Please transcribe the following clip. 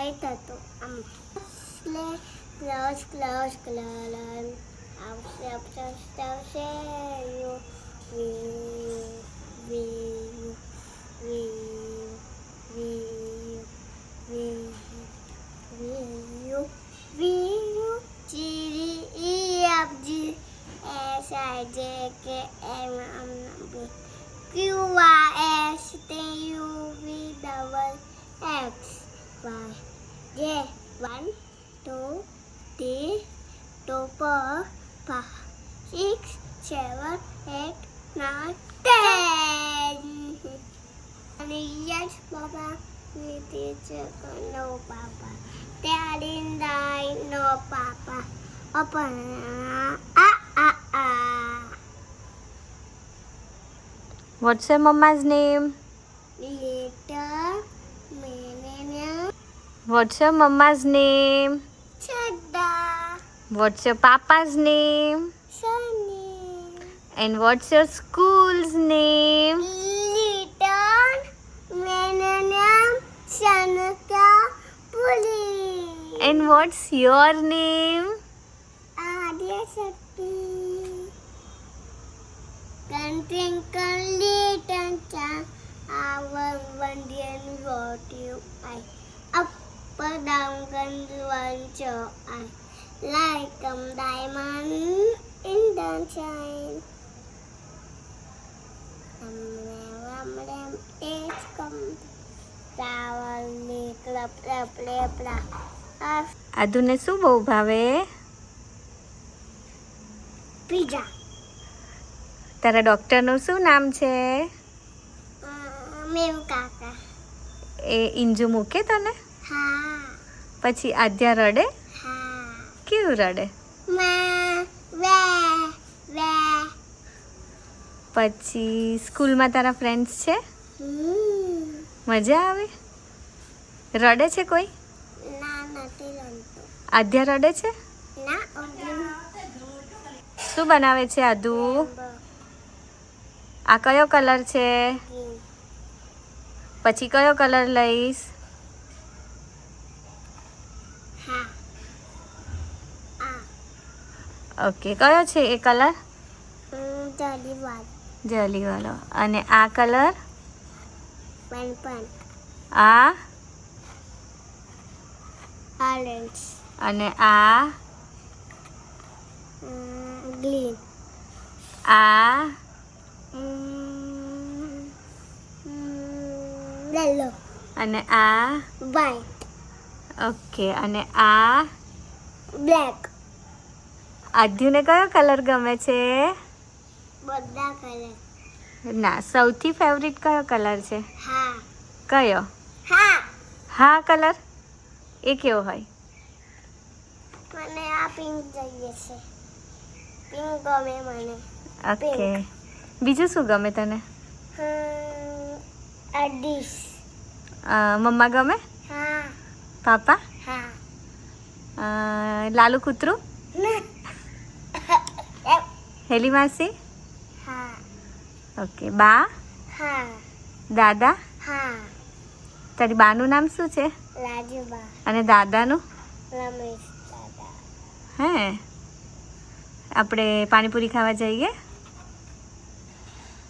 Light હતો આમ close close close આવશે આવશે યુ વી QRSTUVXY J 1 2 3 4 5 6 7 8 9 10 અને yes Papa it is no Papa telling die no Papa open What's your mama's name? Later, name What's your mama's name? Chada, What's your papa's name? Sunny, And what's your school's name? Little, name Shanuka Puli. And what's your name? Adya Shakti. Twinkle little star, our Indian what you I up and down can one show I like a diamond in the shine. It's come travel me club આદુને શું બહુ ભાવે? pizza. તારા ડૉક્ટરનું શું નામ છે? મેવ કાકા. એ ઇંજુ મૂકે તને? હા. પછી આદ્યા રડે? હા. કેવું રડે? વે. પછી સ્કૂલમાં તારા ફ્રેન્ડ્સ છે? મજા આવે? રડે છે કોઈ? ના નથી રમતો. આદ્યા રડે છે? ના શું બનાવે છે આદુ? આ કયો કલર છે? પછી કયો કલર લઈશ? હા. ઓકે, કયો છે એ કલર? જલીવાલ. જલીવાળો. અને આ કલર? પણ આ? ઓરેન્જ. અને આ? ગ્રીન. આ? yellow. અને આ? white. ઓકે. અને આ? black. આદ્યુને કયો કલર ગમે છે? બધા કલર. ના, સૌથી ફેવરિટ કયો કલર છે? હા. કયો? હા કલર? એ કેવો હોય? મને આ પિંક જોઈએ છે. પિંક ગમે મને. ઓકે. બીજું શું ગમે તને? આ ડીશ. મમ્મા ગમે? હા. પાપા? હા. લાલુ કૂતરું? હેલી માસી? હા. ઓકે. બા? હા. દાદા? હા. તારી બાનું નામ શું છે? રાજુબા. અને દાદાનું? રમેશ દાદા. હે, આપણે પાણીપુરી ખાવા જઈએ?